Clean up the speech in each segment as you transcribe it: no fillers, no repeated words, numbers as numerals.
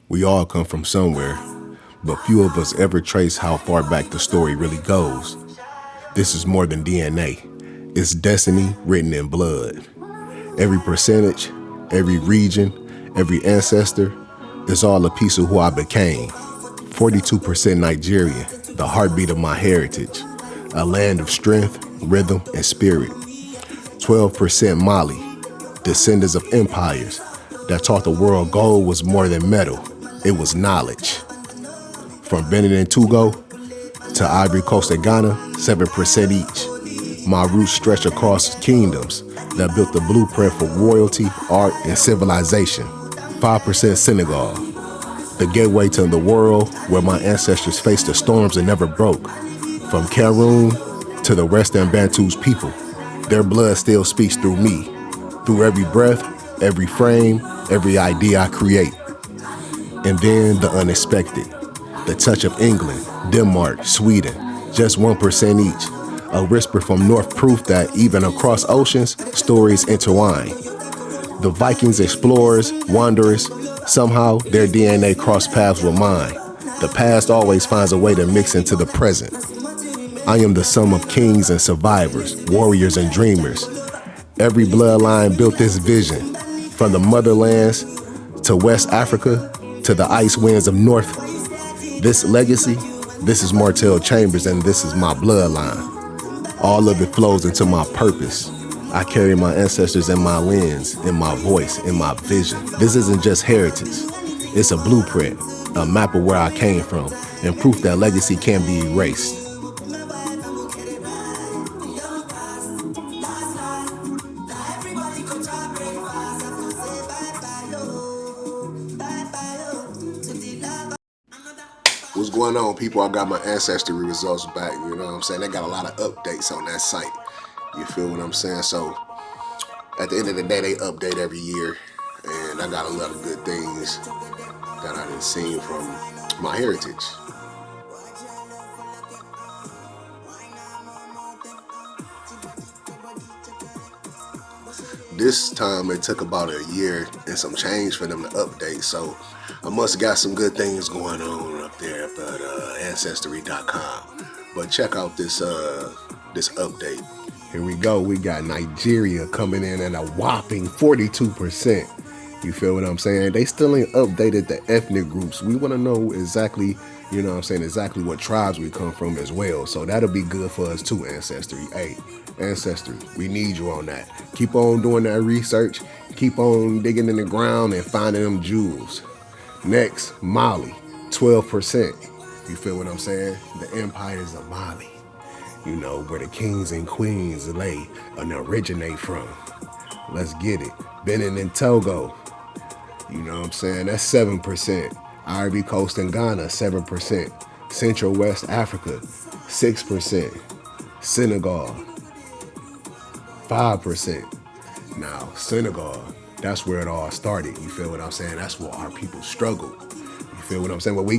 We all come from somewhere, but few of us ever trace how far back the story really goes. This is more than DNA. It's destiny written in blood. Every percentage, every region, every ancestor is all a piece of who I became. 42% Nigerian, the heartbeat of my heritage, a land of strength, rhythm, and spirit. 12% Mali, descendants of empires that taught the world gold was more than metal, it was knowledge. From Benin and Togo to Ivory Coast and Ghana, 7% each. My roots stretch across kingdoms that built the blueprint for royalty, art, and civilization. 5% Senegal, the gateway to the world where my ancestors faced the storms and never broke. From Cameroon to the Western Bantu's people, their blood still speaks through me, through every breath, every frame, every idea I create. And then the unexpected, the touch of England, Denmark, Sweden, just 1% each. A whisper from North, proof that even across oceans, stories intertwine. The Vikings, explorers, wanderers, somehow their DNA crossed paths with mine. The past always finds a way to mix into the present. I am the sum of kings and survivors, warriors and dreamers. Every bloodline built this vision, from the motherlands to West Africa to the ice winds of North. This legacy, this is Martel Chambers, and this is my bloodline. All of it flows into my purpose. I carry my ancestors in my lens, in my voice, in my vision. This isn't just heritage. It's a blueprint, a map of where I came from, and proof that legacy can't be erased. What's going on, people? I got my Ancestry results back, you know what I'm saying? They got a lot of updates on that site. You feel what I'm saying? So at the end of the day, they update every year, and I got a lot of good things that I done seen from my heritage. This time it took about a year and some change for them to update, so I must have got some good things going on up there at Ancestry.com. But check out this update. Here we go. We got Nigeria coming in at a whopping 42%. You feel what I'm saying? They still ain't updated the ethnic groups. We want to know exactly, you know what I'm saying, exactly what tribes we come from as well. So that'll be good for us too, Ancestry. Hey, Ancestry, we need you on that. Keep on doing that research. Keep on digging in the ground and finding them jewels. Next, Mali, 12%. You feel what I'm saying? The empires of Mali. You know, where the kings and queens lay and originate from. Let's get it. Benin and Togo. You know what I'm saying? That's 7%. Ivory Coast and Ghana, 7%. Central West Africa, 6%. Senegal, 5%. Now, Senegal, that's where it all started. You feel what I'm saying? That's where our people struggled. You feel what I'm saying? But we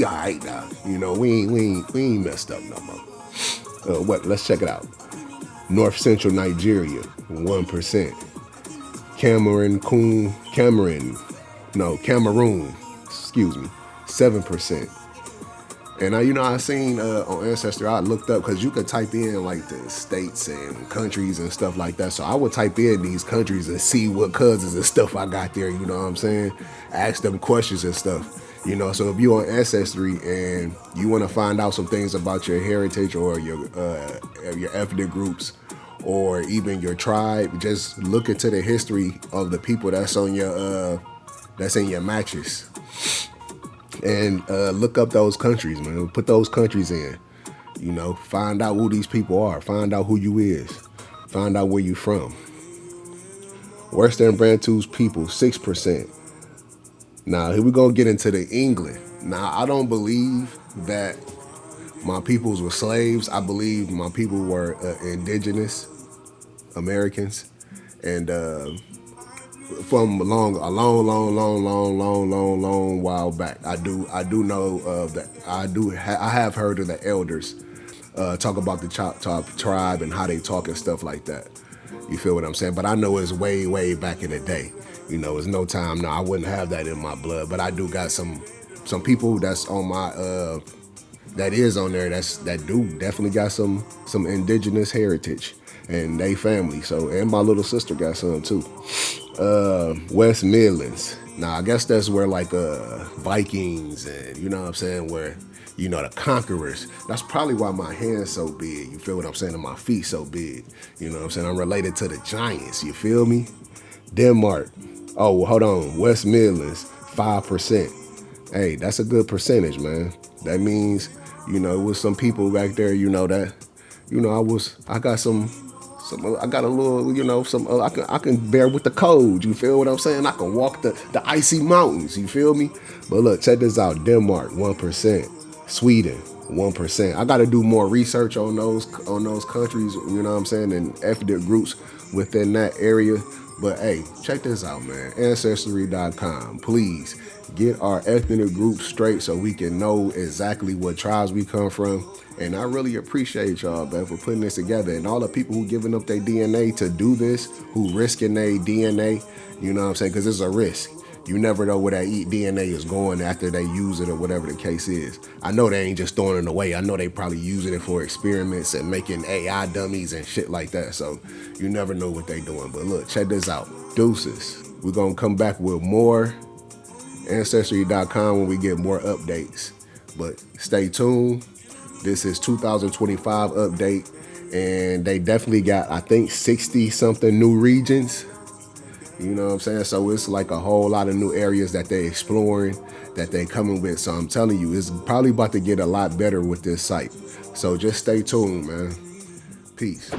all right now. You know, we ain't messed up no more. Let's check it out. North Central Nigeria, 1%. Cameroon, 7%. And I seen on Ancestry, I looked up, because you could type in like the states and countries and stuff like that. So I would type in these countries and see what cousins and stuff I got there, you know what I'm saying? Ask them questions and stuff. You know, so if you're on Ancestry and you want to find out some things about your heritage or your ethnic groups or even your tribe, just look into the history of the people that's on your that's in your mattress. And look up those countries, man. Put those countries in. You know, find out who these people are. Find out who you is. Find out where you from. Western Bantu's people, 6%. Now, here we gonna get into the England. Now, I don't believe that my peoples were slaves. I believe my people were indigenous Americans. And from a long while back. I do know of that. I have heard of the elders talk about the tribe and how they talk and stuff like that. You feel what I'm saying? But I know it's way back in the day. You know, it's no time. No, I wouldn't have that in my blood, but I do got some people that's on my that is on there that do definitely got some indigenous heritage and they family. So, and my little sister got some too. West Midlands. Now I guess that's where like Vikings and you know what I'm saying, where you know the conquerors. That's probably why my hand's so big. You feel what I'm saying? And my feet so big. You know what I'm saying? I'm related to the giants. You feel me? Denmark. Oh, well, hold on. West Midlands, 5%. Hey, that's a good percentage, man. That means, you know, with some people back there, you know that, you know, I got I got a little, you know, I can bear with the cold. You feel what I'm saying? I can walk the icy mountains. You feel me? But look, check this out. Denmark, 1%. Sweden, 1%. I got to do more research on those countries. You know what I'm saying? And ethnic groups within that area. But hey, check this out, man. Ancestry.com. Please get our ethnic groups straight so we can know exactly what tribes we come from. And I really appreciate y'all, man, for putting this together. And all the people who giving up their DNA to do this, who risking their DNA, you know what I'm saying? Because it's a risk. You never know where that DNA is going after they use it or whatever the case is. I know they ain't just throwing it away. I know they probably using it for experiments and making AI dummies and shit like that. So you never know what they doing. But look, check this out. Deuces. We're going to come back with more Ancestry.com when we get more updates. But stay tuned. This is 2025 update. And they definitely got, I think, 60 something new regions. You know what I'm saying? So it's like a whole lot of new areas that they exploring, that they coming with. So I'm telling you, it's probably about to get a lot better with this site. So just stay tuned, man. Peace.